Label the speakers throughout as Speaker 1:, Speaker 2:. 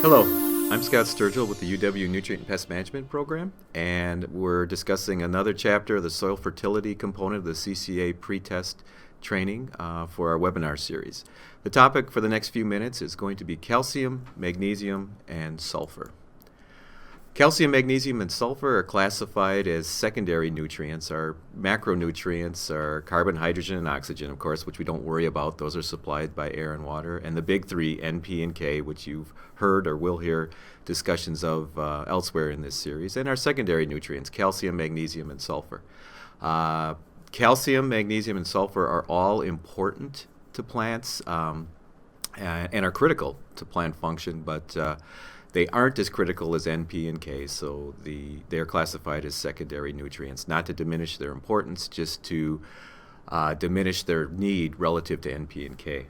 Speaker 1: Hello, I'm Scott Sturgul with the UW Nutrient and Pest Management program, and we're discussing another chapter of the soil fertility component of the CCA pre-test training for our webinar series. The topic for the next few minutes is going to be calcium, magnesium, and sulfur. Calcium, magnesium, and sulfur are classified as secondary nutrients. Our macronutrients are carbon, hydrogen, and oxygen, of course, which we don't worry about. Those are supplied by air and water. And the big three, N, P, and K, which you've heard or will hear discussions of elsewhere in this series. And our secondary nutrients, calcium, magnesium, and sulfur. Calcium, magnesium, and sulfur are all important to plants and are critical to plant function, but they aren't as critical as N, P, and K, so they're classified as secondary nutrients, not to diminish their importance, just to diminish their need relative to N, P, and K.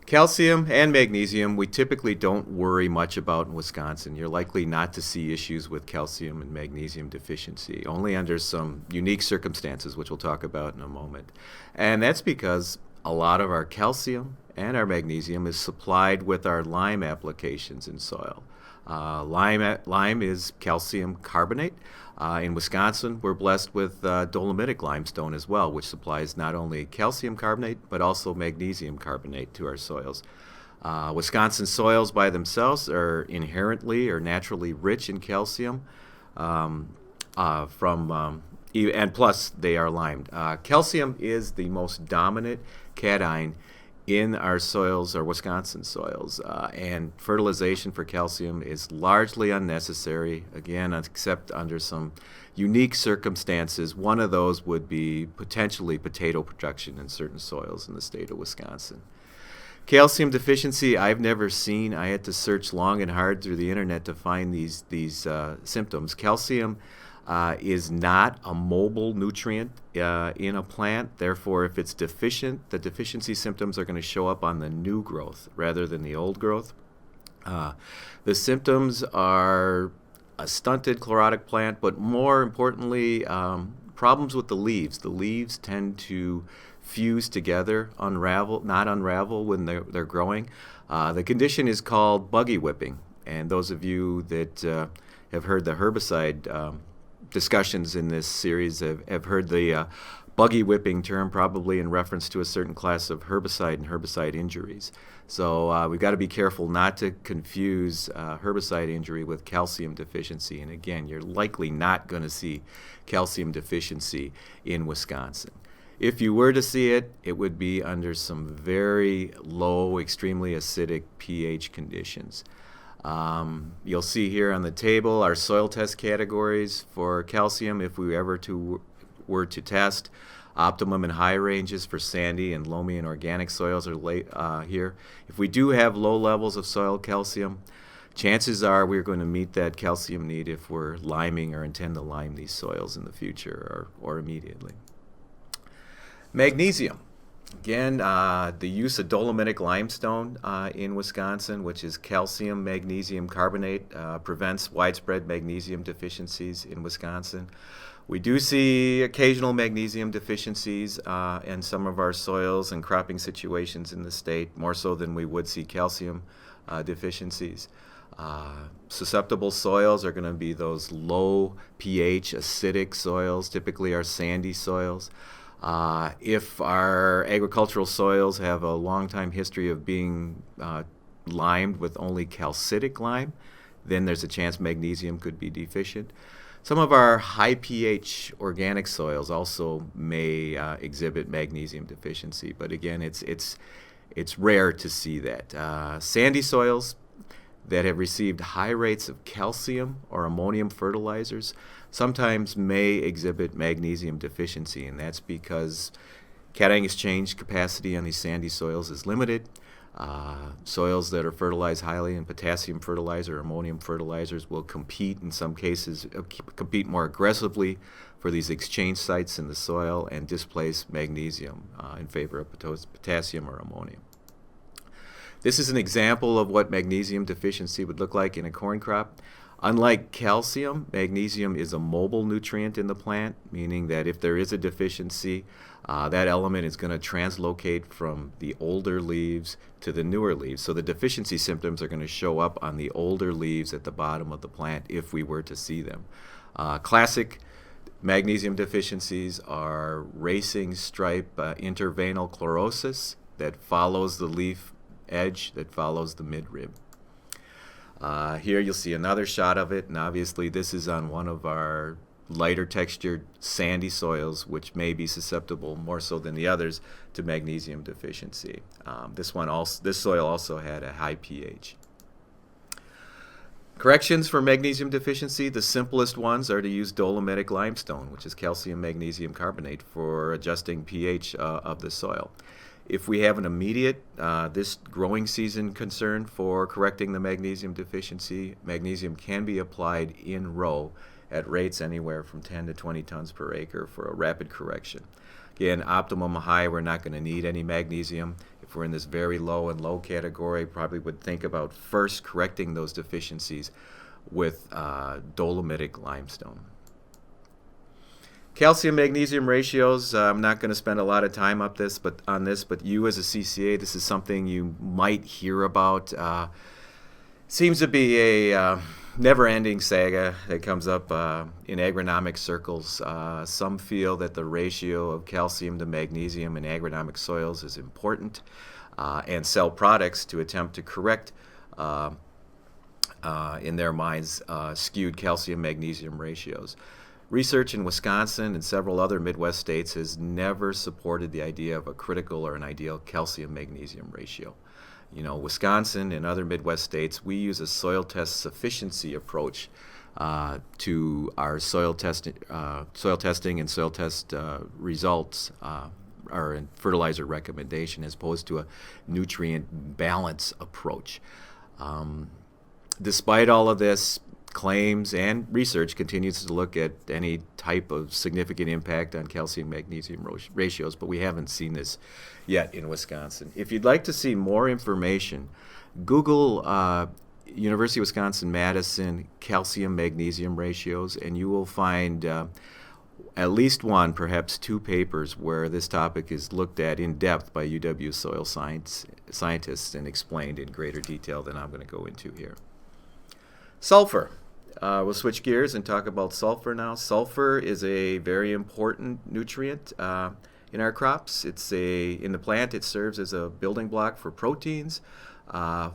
Speaker 1: Calcium and magnesium we typically don't worry much about in Wisconsin. You're likely not to see issues with calcium and magnesium deficiency, only under some unique circumstances, which we'll talk about in a moment. And that's because a lot of our calcium and our magnesium is supplied with our lime applications in soil. Lime is calcium carbonate. In Wisconsin, we're blessed with dolomitic limestone as well, which supplies not only calcium carbonate, but also magnesium carbonate to our soils. Wisconsin soils by themselves are inherently or naturally rich in calcium, and plus they are limed. Calcium is the most dominant cation in our soils, our Wisconsin soils, and fertilization for calcium is largely unnecessary, again, except under some unique circumstances. One of those would be potentially potato production in certain soils in the state of Wisconsin. Calcium deficiency, I've never seen. I had to search long and hard through the internet to find these symptoms. Calcium is not a mobile nutrient in a plant. Therefore, if it's deficient, the deficiency symptoms are going to show up on the new growth rather than the old growth. The symptoms are a stunted chlorotic plant, but more importantly, problems with the leaves. The leaves tend to fuse together, not unravel when they're growing. The condition is called buggy whipping, and those of you that have heard the herbicide discussions in this series have heard the buggy whipping term, probably in reference to a certain class of herbicide and herbicide injuries. So we've got to be careful not to confuse herbicide injury with calcium deficiency. And again, you're likely not going to see calcium deficiency in Wisconsin. If you were to see it, it would be under some very low, extremely acidic pH conditions. You'll see here on the table our soil test categories for calcium if we ever were to test. Optimum and high ranges for sandy and loamy and organic soils are here. If we do have low levels of soil calcium, chances are we're going to meet that calcium need if we're liming or intend to lime these soils in the future or immediately. Magnesium. Again, the use of dolomitic limestone in Wisconsin, which is calcium magnesium carbonate, prevents widespread magnesium deficiencies in Wisconsin. We do see occasional magnesium deficiencies in some of our soils and cropping situations in the state, more so than we would see calcium deficiencies. Susceptible soils are going to be those low pH acidic soils, typically our sandy soils. If our agricultural soils have a long time history of being limed with only calcitic lime, then there's a chance magnesium could be deficient. Some of our high pH organic soils also may exhibit magnesium deficiency, but again, it's rare to see that. Sandy soils that have received high rates of calcium or ammonium fertilizers sometimes may exhibit magnesium deficiency, and that's because cation exchange capacity on these sandy soils is limited. Soils that are fertilized highly in potassium fertilizer or ammonium fertilizers will compete, in some cases, compete more aggressively for these exchange sites in the soil and displace magnesium in favor of potassium or ammonium. This is an example of what magnesium deficiency would look like in a corn crop. Unlike calcium, magnesium is a mobile nutrient in the plant, meaning that if there is a deficiency, that element is going to translocate from the older leaves to the newer leaves. So the deficiency symptoms are going to show up on the older leaves at the bottom of the plant if we were to see them. Classic magnesium deficiencies are racing stripe interveinal chlorosis that follows the leaf edge, that follows the midrib. Here you'll see another shot of it, and obviously this is on one of our lighter textured sandy soils, which may be susceptible more so than the others to magnesium deficiency. This soil also had a high pH. Corrections for magnesium deficiency, the simplest ones are to use dolomitic limestone, which is calcium magnesium carbonate, for adjusting pH of the soil. If we have an immediate, this growing season concern for correcting the magnesium deficiency, magnesium can be applied in row at rates anywhere from 10 to 20 tons per acre for a rapid correction. Again, optimum high, we're not going to need any magnesium. If we're in this very low and low category, probably would think about first correcting those deficiencies with dolomitic limestone. Calcium-magnesium ratios, I'm not going to spend a lot of time on this, but you as a CCA, this is something you might hear about. Seems to be a never-ending saga that comes up in agronomic circles. Some feel that the ratio of calcium to magnesium in agronomic soils is important and sell products to attempt to correct, in their minds, skewed calcium-magnesium ratios. Research in Wisconsin and several other Midwest states has never supported the idea of a critical or an ideal calcium-magnesium ratio. You know, Wisconsin and other Midwest states, we use a soil test sufficiency approach to our soil testing and soil test results, or fertilizer recommendation, as opposed to a nutrient balance approach. Despite all of this, claims and research continues to look at any type of significant impact on calcium-magnesium ratios, but we haven't seen this yet in Wisconsin. If you'd like to see more information, Google University of Wisconsin-Madison calcium-magnesium ratios, and you will find at least one, perhaps two papers where this topic is looked at in depth by UW soil scientists and explained in greater detail than I'm going to go into here. Sulfur. We'll switch gears and talk about sulfur now. Sulfur is a very important nutrient in our crops. In the plant, it serves as a building block for proteins.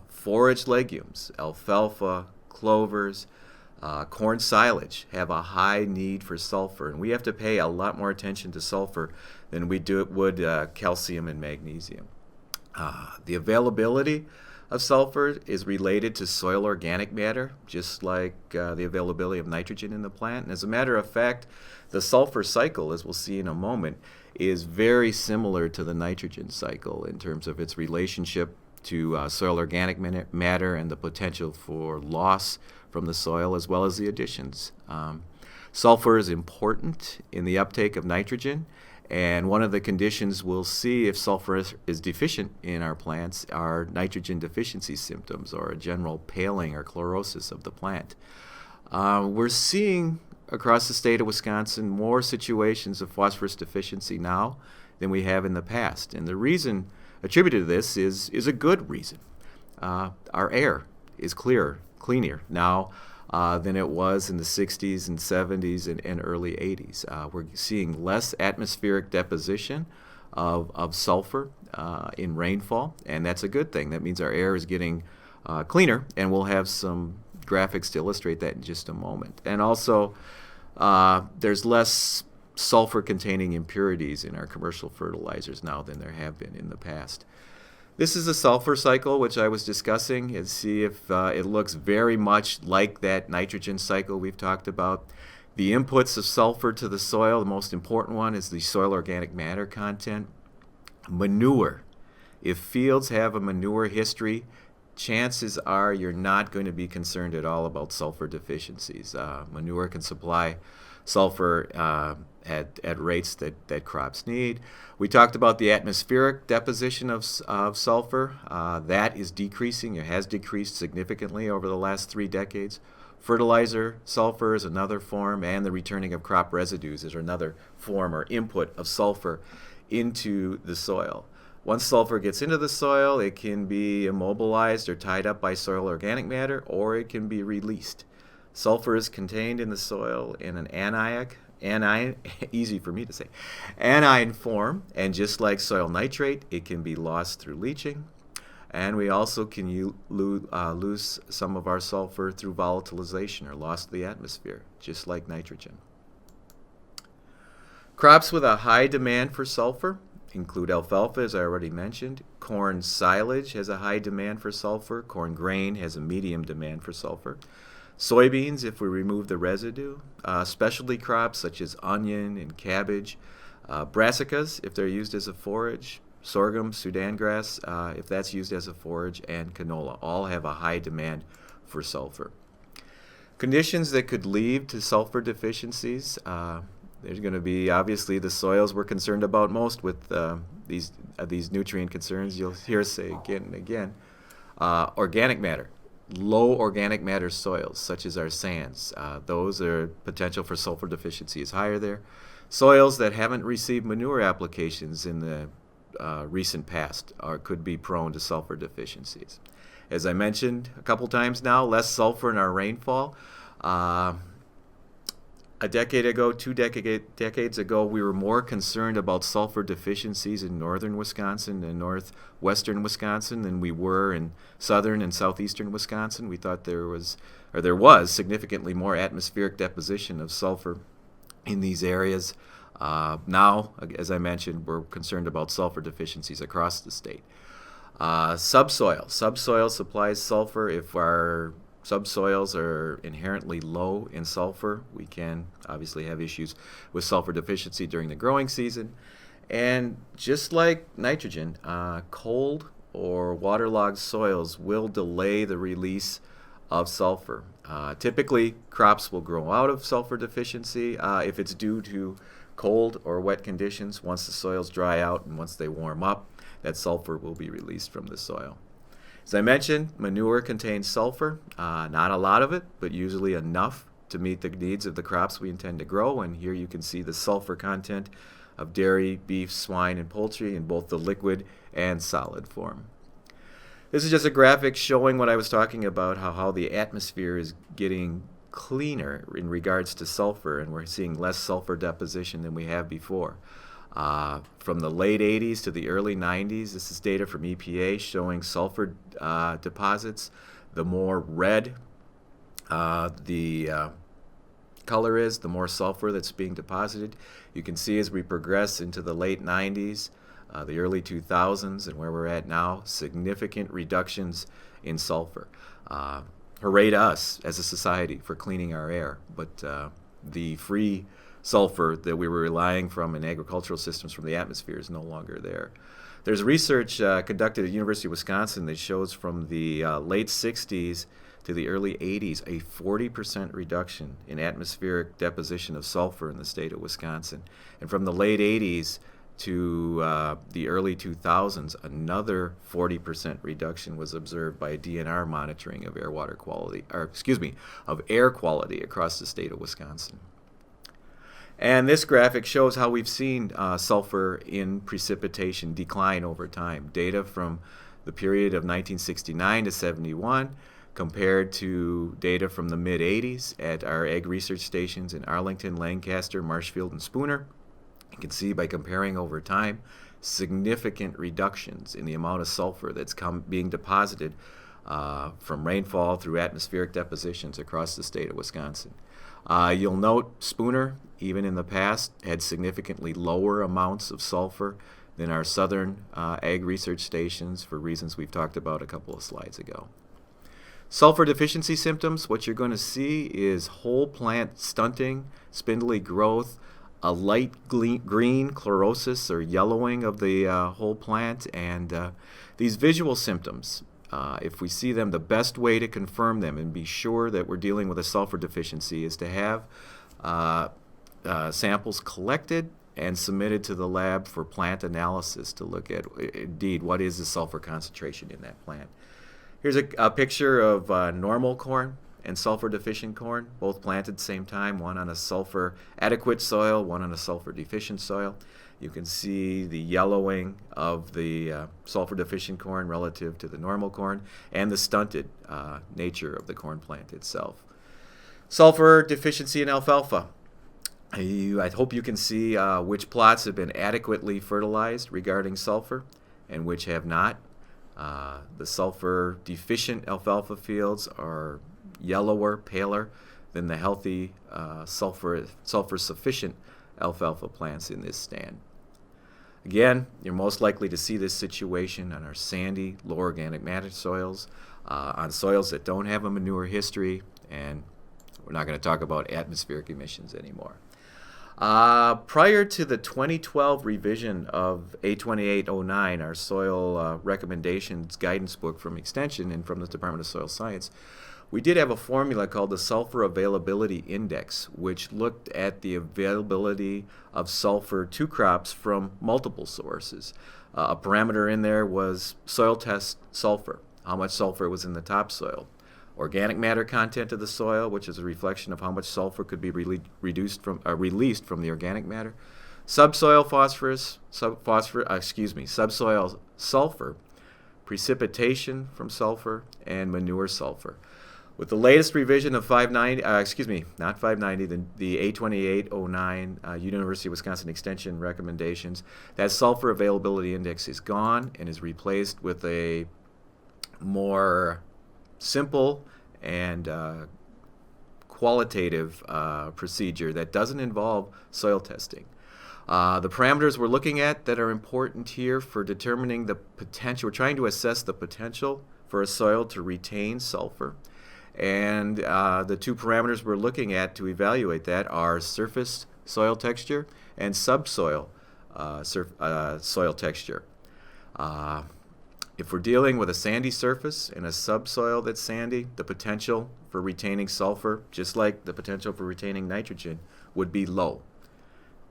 Speaker 1: Forage legumes, alfalfa, clovers, corn silage have a high need for sulfur, and we have to pay a lot more attention to sulfur than we would calcium and magnesium. The availability of sulfur is related to soil organic matter, just like the availability of nitrogen in the plant. And as a matter of fact, the sulfur cycle, as we'll see in a moment, is very similar to the nitrogen cycle in terms of its relationship to soil organic matter and the potential for loss from the soil, as well as the additions. Sulfur is important in the uptake of nitrogen, and one of the conditions we'll see if sulfur is deficient in our plants are nitrogen deficiency symptoms, or a general paling or chlorosis of the plant. We're seeing across the state of Wisconsin more situations of phosphorus deficiency now than we have in the past. And the reason attributed to this is a good reason. Our air is cleaner now than it was in the 60s and 70s and early 80s. We're seeing less atmospheric deposition of sulfur in rainfall, and that's a good thing. That means our air is getting cleaner, and we'll have some graphics to illustrate that in just a moment. And also, there's less sulfur-containing impurities in our commercial fertilizers now than there have been in the past. This is the sulfur cycle, which I was discussing, and see if it looks very much like that nitrogen cycle we've talked about. The inputs of sulfur to the soil, the most important one is the soil organic matter content. Manure. If fields have a manure history, chances are you're not going to be concerned at all about sulfur deficiencies. Manure can supply sulfur at rates that crops need. We talked about the atmospheric deposition of sulfur. That is decreasing. It has decreased significantly over the last 3 decades. Fertilizer, sulfur is another form, and the returning of crop residues is another form or input of sulfur into the soil. Once sulfur gets into the soil, it can be immobilized or tied up by soil organic matter, or it can be released. Sulfur is contained in the soil in an anion, easy for me to say, anion form, and just like soil nitrate, it can be lost through leaching. And we also can lose some of our sulfur through volatilization or loss to the atmosphere, just like nitrogen. Crops with a high demand for sulfur include alfalfa, as I already mentioned. Corn silage has a high demand for sulfur. Corn grain has a medium demand for sulfur. Soybeans, if we remove the residue. Specialty crops such as onion and cabbage. Brassicas, if they're used as a forage. Sorghum, Sudan grass, if that's used as a forage, and canola, all have a high demand for sulfur. Conditions that could lead to sulfur deficiencies, there's going to be obviously the soils we're concerned about most with these nutrient concerns. You'll hear us say again and again. Organic matter, low organic matter soils such as our sands, those are potential for sulfur deficiency is higher there. Soils that haven't received manure applications in the recent past could be prone to sulfur deficiencies. As I mentioned a couple times now, less sulfur in our rainfall. A decade ago, two decades ago, we were more concerned about sulfur deficiencies in northern Wisconsin and northwestern Wisconsin than we were in southern and southeastern Wisconsin. We thought there was significantly more atmospheric deposition of sulfur in these areas. Now, as I mentioned, we're concerned about sulfur deficiencies across the state. Subsoil. Subsoil supplies sulfur. If our subsoils are inherently low in sulfur, we can obviously have issues with sulfur deficiency during the growing season. And just like nitrogen, cold or waterlogged soils will delay the release of sulfur. Typically, crops will grow out of sulfur deficiency if it's due to cold or wet conditions. Once the soils dry out and once they warm up, that sulfur will be released from the soil. As I mentioned, manure contains sulfur, not a lot of it, but usually enough to meet the needs of the crops we intend to grow. And here you can see the sulfur content of dairy, beef, swine, and poultry in both the liquid and solid form. This is just a graphic showing what I was talking about, how the atmosphere is getting cleaner in regards to sulfur, and we're seeing less sulfur deposition than we have before. From the late 80s to the early 90s, this is data from EPA showing sulfur deposits. The more red the color is, the more sulfur that's being deposited. You can see as we progress into the late 90s, the early 2000s, and where we're at now, significant reductions in sulfur. Hooray to us as a society for cleaning our air, but the free sulfur that we were relying from in agricultural systems from the atmosphere is no longer there. There's research conducted at the University of Wisconsin that shows from the late 60s to the early 80s a 40% reduction in atmospheric deposition of sulfur in the state of Wisconsin. And from the late 80s to the early 2000s, another 40% reduction was observed by DNR monitoring of air quality across the state of Wisconsin. And this graphic shows how we've seen sulfur in precipitation decline over time. Data from the period of 1969 to 71 compared to data from the mid-80s at our ag research stations in Arlington, Lancaster, Marshfield, and Spooner. You can see by comparing over time significant reductions in the amount of sulfur that's being deposited from rainfall through atmospheric depositions across the state of Wisconsin. You'll note Spooner, even in the past, had significantly lower amounts of sulfur than our southern ag research stations for reasons we've talked about a couple of slides ago. Sulfur deficiency symptoms, what you're going to see is whole plant stunting, spindly growth, a light green chlorosis or yellowing of the whole plant, and these visual symptoms. If we see them, the best way to confirm them and be sure that we're dealing with a sulfur deficiency is to have samples collected and submitted to the lab for plant analysis to look at, indeed, what is the sulfur concentration in that plant. Here's a picture of normal corn, and sulfur deficient corn, both planted at the same time, one on a sulfur adequate soil, one on a sulfur deficient soil. You can see the yellowing of the sulfur deficient corn relative to the normal corn and the stunted nature of the corn plant itself. Sulfur deficiency in alfalfa. I hope you can see which plots have been adequately fertilized regarding sulfur and which have not. The sulfur deficient alfalfa fields are yellower, paler than the healthy sulfur sufficient alfalfa plants in this stand. Again, you're most likely to see this situation on our sandy, low organic matter soils, on soils that don't have a manure history, and we're not going to talk about atmospheric emissions anymore. Prior to the 2012 revision of A2809, our soil recommendations guidance book from Extension and from the Department of Soil Science, we did have a formula called the Sulfur Availability Index, which looked at the availability of sulfur to crops from multiple sources. A parameter in there was soil test sulfur, how much sulfur was in the topsoil. Organic matter content of the soil, which is a reflection of how much sulfur could be released from the organic matter. Subsoil phosphorus, subsoil sulfur, precipitation from sulfur, and manure sulfur. With the latest revision of the A2809 University of Wisconsin Extension recommendations, that sulfur availability index is gone and is replaced with a more simple and qualitative procedure that doesn't involve soil testing. The parameters we're looking at that are important here for determining the potential, we're trying to assess the potential for a soil to retain sulfur. And the two parameters we're looking at to evaluate that are surface soil texture and subsoil soil texture. If we're dealing with a sandy surface and a subsoil that's sandy, the potential for retaining sulfur, just like the potential for retaining nitrogen, would be low.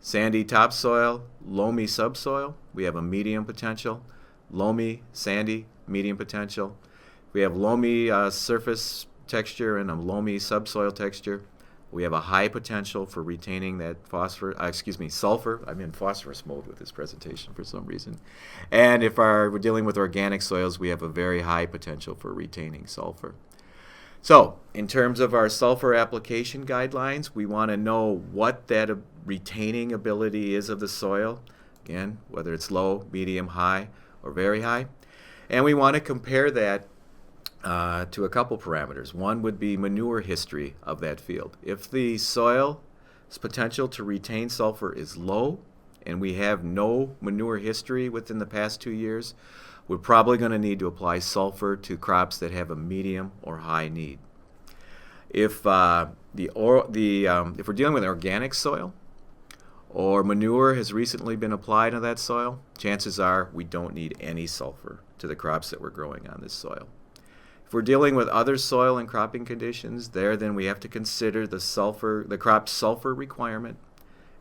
Speaker 1: Sandy topsoil, loamy subsoil, we have a medium potential. Loamy, sandy, medium potential. We have loamy surface texture and a loamy subsoil texture. We have a high potential for retaining that sulfur. I'm in phosphorus mode with this presentation for some reason. And if we're dealing with organic soils, we have a very high potential for retaining sulfur. So, in terms of our sulfur application guidelines, we want to know what that retaining ability is of the soil. Again, whether it's low, medium, high, or very high. And we want to compare that to a couple parameters. One would be manure history of that field. If the soil's potential to retain sulfur is low and we have no manure history within the past 2 years, we're probably going to need to apply sulfur to crops that have a medium or high need. If we're dealing with organic soil or manure has recently been applied to that soil, chances are we don't need any sulfur to the crops that we're growing on this soil. If we're dealing with other soil and cropping conditions, then we have to consider the crop's sulfur requirement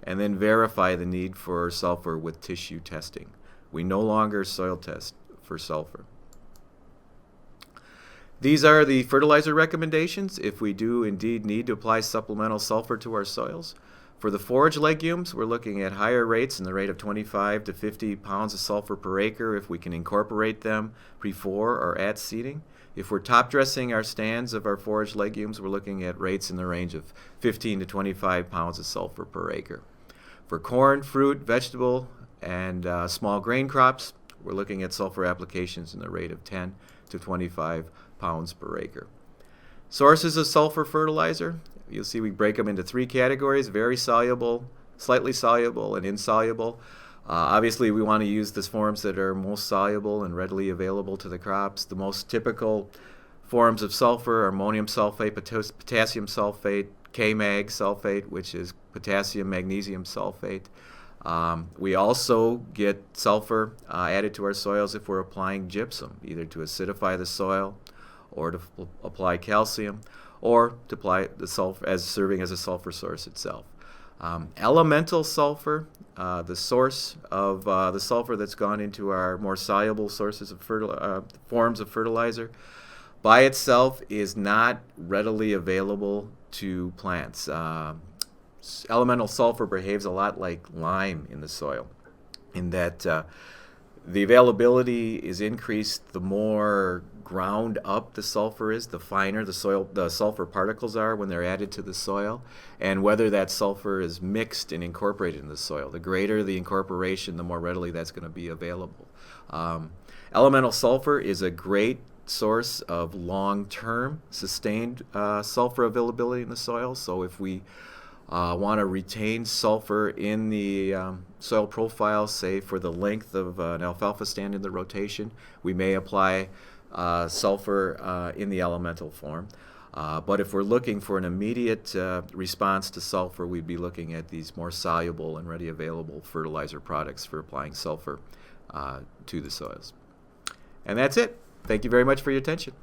Speaker 1: and then verify the need for sulfur with tissue testing. We no longer soil test for sulfur. These are the fertilizer recommendations if we do indeed need to apply supplemental sulfur to our soils. For the forage legumes, we're looking at higher rates in the rate of 25 to 50 pounds of sulfur per acre if we can incorporate them before or at seeding. If we're top dressing our stands of our forage legumes, we're looking at rates in the range of 15 to 25 pounds of sulfur per acre. For corn, fruit, vegetable, and small grain crops, we're looking at sulfur applications in the rate of 10 to 25 pounds per acre. Sources of sulfur fertilizer, you'll see we break them into 3 categories: very soluble, slightly soluble, and insoluble. Obviously, we want to use the forms that are most soluble and readily available to the crops. The most typical forms of sulfur are ammonium sulfate, potassium sulfate, K-mag sulfate, which is potassium magnesium sulfate. We also get sulfur added to our soils if we're applying gypsum, either to acidify the soil or to apply calcium, or to apply the sulfur as serving as a sulfur source itself. Elemental sulfur, the source of the sulfur that's gone into our more soluble sources of forms of fertilizer. by itself is not readily available to plants. Elemental sulfur behaves a lot like lime in the soil, in that the availability is increased the more ground up the sulfur is, the finer the sulfur particles are when they're added to the soil, and whether that sulfur is mixed and incorporated in the soil. The greater the incorporation, the more readily that's going to be available. Elemental sulfur is a great source of long-term sustained sulfur availability in the soil. So if we want to retain sulfur in the soil profile, say for the length of an alfalfa stand in the rotation, we may apply sulfur in the elemental form. But if we're looking for an immediate response to sulfur, we'd be looking at these more soluble and ready available fertilizer products for applying sulfur to the soils. And that's it. Thank you very much for your attention.